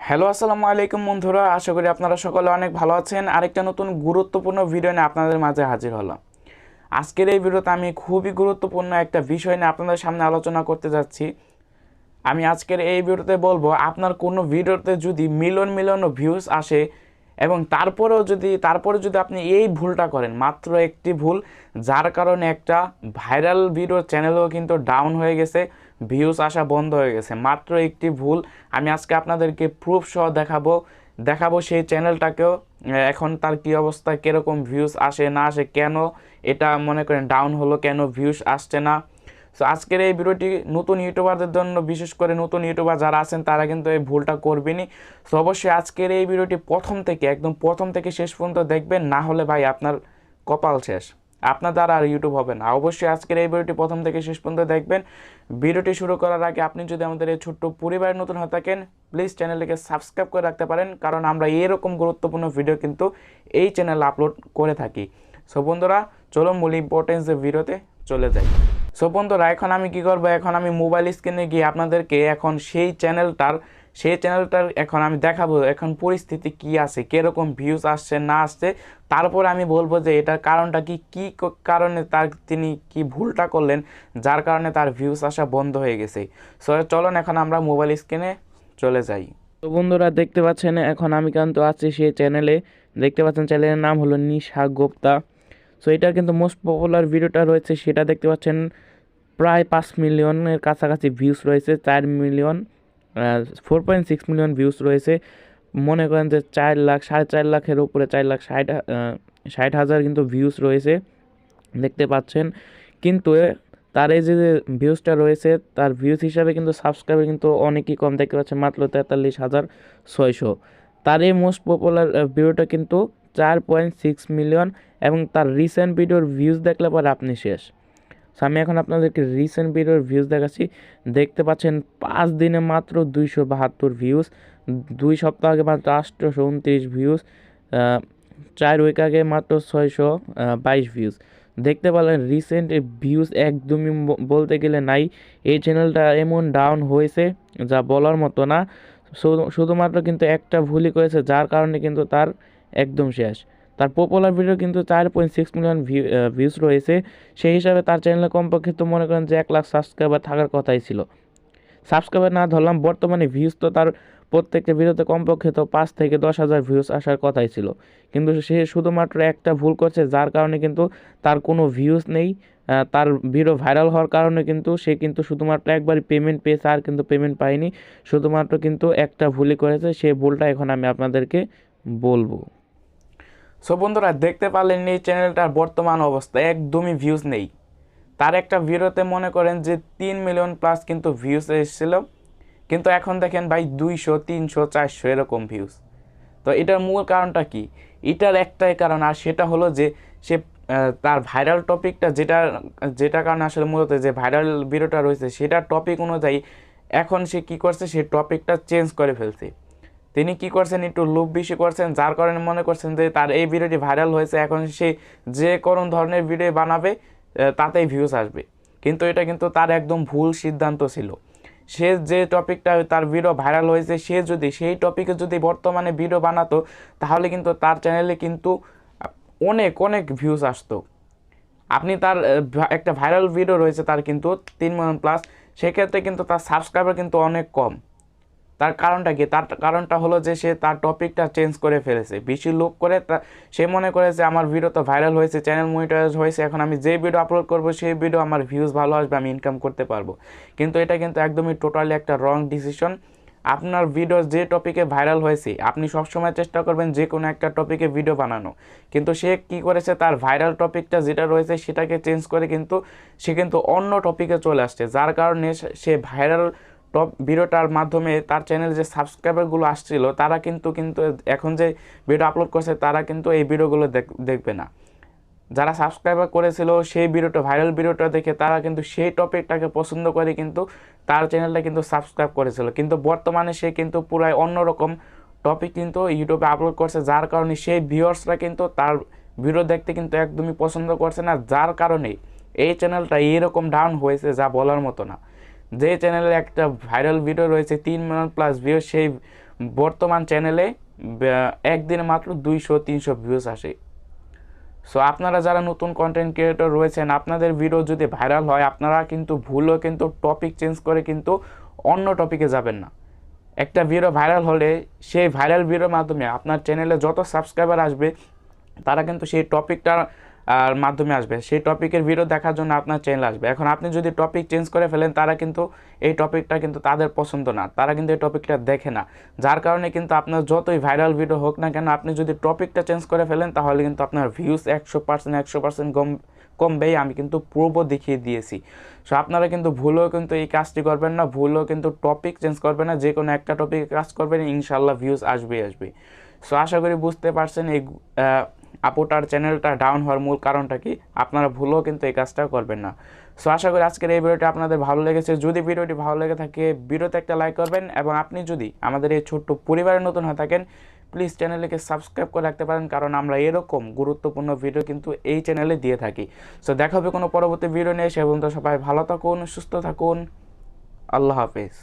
Hello আসসালামু আলাইকুম বন্ধুরা, আশা করি আপনারা সকলে অনেক ভালো আছেন। আরেকটা নতুন গুরুত্বপূর্ণ ভিডিও নিয়ে আপনাদের মাঝে হাজির হলাম। আজকের এই ভিডিওতে আমি খুবই গুরুত্বপূর্ণ একটা বিষয় নিয়ে আপনাদের সামনে আলোচনা করতে যাচ্ছি। আমি আজকের এই ভিডিওতে বলবো, আপনার কোনো ভিডিওতে যদি মিলিয়ন মিলিয়ন ভিউজ আসে এবং তারপরে যদি আপনি এই ভুলটা করেন, মাত্র একটি ভুল, যার কারণে একটা ভাইরাল ভিডিও চ্যানেলও কিন্তু ডাউন হয়ে গেছে, ভিউজ আসা বন্ধ হয়ে গেছে, মাত্র একটি ভুল। আমি আজকে আপনাদেরকে প্রুফ সহ দেখাবো সেই চ্যানেলটাকেও এখন তার কি অবস্থা, কীরকম ভিউজ আসে না আসে, কেন এটা মনে করেন ডাউন হলো, কেন ভিউজ আসছে না। সো আজকের এই ভিডিওটি নতুন ইউটিউবারদের জন্য, বিশেষ করে নতুন ইউটিউবার যারা আছেন তারা কিন্তু এই ভুলটা করবেনই। সো অবশ্যই আজকের এই ভিডিওটি একদম প্রথম থেকে শেষ পর্যন্ত দেখবেন, না হলে ভাই আপনার কপাল শেষ, আপনার দ্বারা আর ইউটিউব হবে না। অবশ্যই আজকের এই ভিডিওটি প্রথম থেকে শেষ পর্যন্ত দেখবেন। ভিডিওটি শুরু করার আগে আপনি যদি আমাদের এই ছোট্ট পরিবারে নতুন হয়ে থাকেন, প্লিজ চ্যানেলটিকে সাবস্ক্রাইব করে রাখতে পারেন, কারণ আমরা এরকম গুরুত্বপূর্ণ ভিডিও কিন্তু এই চ্যানেলে আপলোড করে থাকি। সো বন্ধুরা, চলো মূল ইম্পর্টেন্স ভিডিওতে চলে যাই। সো বন্ধুরা, এখন আমি কি করব, এখন আমি মোবাইল স্ক্রিনে গিয়ে আপনাদেরকে এখন সেই চ্যানেলটার এখন আমি দেখাবো এখন পরিস্থিতি কি আছে, কীরকম ভিউজ আসছে না আসছে। তারপর আমি বলবো যে এটার কারণটা কি কারণে তিনি কি ভুলটা করলেন যার কারণে তার ভিউজ আসা বন্ধ হয়ে গেছে। সো চলুন এখন আমরা মোবাইল স্ক্রিনে চলে যাই। তো বন্ধুরা, দেখতে পাচ্ছেন এখন আমি কিন্তু আছি সেই চ্যানেলে। দেখতে পাচ্ছেন চ্যানেলের নাম হলো নিশা গুপ্তা। সো এটার কিন্তু মোস্ট পপুলার ভিডিওটা রয়েছে, সেটা দেখতে পাচ্ছেন প্রায় 5 মিলিয়নের কাছাকাছি ভিউজ রয়েছে, 4.6 মিলিয়ন ভিউজ রয়েছে। মনে করেন যে 4 লাখ, 4.5 লাখের উপরে, 4,60,000 কিন্তু ভিউজ রয়েছে, দেখতে পাচ্ছেন। কিন্তু তার এই যে ভিউজটা রয়েছে, তার ভিউজ হিসাবে কিন্তু সাবস্ক্রাইবার কিন্তু অনেকই কম, দেখতে পাচ্ছেন মাত্র 43,600। তার এই মোস্ট পপুলার ভিডিওটা কিন্তু 4.6 মিলিয়ন, এবং তার রিসেন্ট ভিডিওর ভিউজ দেখলে পরে আপনি শেষ। আমি এখন আপনাদেরকে রিসেন্ট ভিডিওর ভিউজ দেখাচ্ছি। দেখতে পাচ্ছেন 5 দিনে মাত্র 272 ভিউজ, 2 সপ্তাহ আগে মাত্র 829 ভিউজ, 4 উইক আগে মাত্র 622 ভিউজ। দেখতে পেলেন রিসেন্ট ভিউজ একদমই বলতে গেলে নাই। এই চ্যানেলটা এমন ডাউন হয়েছে যা বলার মতো না। শুধুমাত্র কিন্তু একটা ভুলই করেছে, যার কারণে কিন্তু তার একদম শেষ। তার পপুলার ভিডিও কিন্তু 4.6 মিলিয়ন ভিউজ রয়েছে, সেই হিসাবে তার চ্যানেলে কমপক্ষে তো মনে করেন যে 1 লাখ সাবস্ক্রাইবার থাকার কথাই ছিল। সাবস্ক্রাইবার না ধরলাম, বর্তমানে ভিউজ তো তার প্রত্যেকটা ভিডিওতে কমপক্ষে তো 5 থেকে 10,000 ভিউজ আসার কথাই ছিল, কিন্তু সে শুধুমাত্র একটা ভুল করছে, যার কারণে কিন্তু তার কোনো ভিউজ নেই। তার ভিডিও ভাইরাল হওয়ার কারণে কিন্তু সে কিন্তু শুধুমাত্র একবারই পেমেন্ট পেয়েছে, আর কিন্তু পেমেন্ট পায়নি। শুধুমাত্র কিন্তু একটা ভুলই করেছে, সেই ভুলটা এখন আমি আপনাদেরকে বলবো। সো বন্ধুরা, দেখতে পারলেন এই চ্যানেলটার বর্তমান অবস্থা, একদমই ভিউজ নেই। তার একটা ভিডিওতে মনে করেন যে 3 মিলিয়ন প্লাস কিন্তু ভিউজ এসেছিল, কিন্তু এখন দেখেন ভাই 200, 300, 400 এরকম ভিউজ। তো এটার মূল কারণটা কি? এটার একটাই কারণ, আর সেটা হলো যে সে তার ভাইরাল টপিকটা যেটা কারণে আসলে মূলত যে ভাইরাল ভিডিওটা রয়েছে সেটার টপিক অনুযায়ী এখন সে কি করছে, সে টপিকটা চেঞ্জ করে ফেলছে। তিনি কি করছেন, একটু লোভ বেশি করছেন, যার কারণে মনে করছেন যে তার এই ভিডিওটি ভাইরাল হয়েছে, এখন সে যে কোনো ধরনের ভিডিও বানাবে তাতেই ভিউজ আসবে। কিন্তু এটা কিন্তু তার একদম ভুল সিদ্ধান্ত ছিল। সে যে টপিকটা তার ভিডিও ভাইরাল হয়েছে, সে যদি সেই টপিকে যদি বর্তমানে ভিডিও বানাতো, তাহলে কিন্তু তার চ্যানেলে কিন্তু অনেক অনেক ভিউজ আসতো। আপনি তার একটা ভাইরাল ভিডিও রয়েছে, তার কিন্তু 3 মিলিয়ন প্লাস, সেক্ষেত্রে কিন্তু তার সাবস্ক্রাইবার কিন্তু অনেক কম। তার কারণটা কি? তার কারণটা হলো যে সে তার টপিকটা চেঞ্জ করে ফেলেছে, বেশি লোক করে। সে মনে করেছে আমার ভিডিও তো ভাইরাল হয়েছে, চ্যানেল মনিটাইজ হয়েছে, এখন আমি যে ভিডিও আপলোড করব সেই ভিডিও আমার ভিউজ ভালো আসবে, আমি ইনকাম করতে পারবো। কিন্তু এটা কিন্তু একদমই টোটালি একটা রং ডিসিশন। আপনার ভিডিও যে টপিকে ভাইরাল হয়েছে, আপনি সবসময় চেষ্টা করবেন যে কোনো একটা টপিকে ভিডিও বানানো, কিন্তু সে কি করেছে, তার ভাইরাল টপিকটা যেটা রয়েছে সেটাকে চেঞ্জ করে কিন্তু সে কিন্তু অন্য টপিকে চলে আসছে, যার কারণে সে ভাইরাল ভিডিওটার মাধ্যমে তার চ্যানেলে যে সাবস্ক্রাইবারগুলো আসছিল তারা কিন্তু এখন যে ভিডিও আপলোড করছে তারা কিন্তু এই ভিডিওগুলো দেখবে না। যারা সাবস্ক্রাইবার করেছিল সেই ভিডিওটা, ভাইরাল ভিডিওটা দেখে তারা কিন্তু সেই টপিকটাকে পছন্দ করে কিন্তু তার চ্যানেলটা কিন্তু সাবস্ক্রাইব করেছিল, কিন্তু বর্তমানে সে কিন্তু পুরাই অন্যরকম টপিক কিন্তু ইউটিউবে আপলোড করছে, যার কারণে সেই ভিউয়ার্সরা কিন্তু তার ভিডিও দেখতে কিন্তু একদমই পছন্দ করছে না, যার কারণে এই চ্যানেলটা এরকম ডাউন হয়েছে যা বলার মতো না। যে চ্যানেলের একটা ভাইরাল ভিডিও রয়েছে 3 মিলিয়ন প্লাস ভিউ, সেই বর্তমান চ্যানেলে একদিনে মাত্র 200-300 ভিউজ আসে। সো আপনারা যারা নতুন কন্টেন্ট ক্রিয়েটর রয়েছেন, আপনাদের ভিডিও যদি ভাইরাল হয়, আপনারা কিন্তু ভুলও কিন্তু টপিক চেঞ্জ করে কিন্তু অন্য টপিকে যাবেন না। একটা ভিডিও ভাইরাল হলে সেই ভাইরাল ভিডিওর মাধ্যমে আপনার চ্যানেলে যত সাবস্ক্রাইবার আসবে তারা কিন্তু সেই টপিকটার মাধ্যমে আসবে, সেই টপিকের ভিডিও দেখার জন্য আপনার চ্যানেল আসবে। এখন আপনি যদি টপিক চেঞ্জ করে ফেলেন, তারা কিন্তু এই টপিকটা কিন্তু তাদের পছন্দ না, তারা কিন্তু এই টপিকটা দেখে না। যার কারণে কিন্তু আপনার যতই ভাইরাল ভিডিও হোক না কেন, আপনি যদি টপিকটা চেঞ্জ করে ফেলেন তাহলে কিন্তু আপনার ভিউজ 100% কমবেই। আমি কিন্তু পূর্ব দেখিয়ে দিয়েছি। সো আপনারা কিন্তু ভুলেও কিন্তু এই কাজটি করবেন না, ভুলেও কিন্তু টপিক চেঞ্জ করবেন না। যে কোনো একটা টপিকে কাজ করবেন, ইনশাল্লাহ ভিউজ আসবে। সো আশা করি বুঝতে পারছেন এই আপুটার চ্যানেলটা ডাউন হওয়ার মূল কারণটা কি। আপনারা ভুলেও কিন্তু এই কাজটা করবেন না। সো আশা করি আজকের এই ভিডিওটি আপনাদের ভালো লেগেছে। যদি ভিডিওটি ভালো লেগে থাকে, ভিডিওতে একটা লাইক করবেন, এবং আপনি যদি আমাদের এই ছোট্ট পরিবারে নতুন হয়ে থাকেন, প্লিজ চ্যানেলটিকে সাবস্ক্রাইব করে রাখতে পারেন, কারণ আমরা এরকম গুরুত্বপূর্ণ ভিডিও কিন্তু এই চ্যানেলে দিয়ে থাকি। সো দেখা হবে কোনো পরবর্তী ভিডিও নিয়ে। সে পর্যন্ত সবাই ভালো থাকুন, সুস্থ থাকুন। আল্লাহ হাফেজ।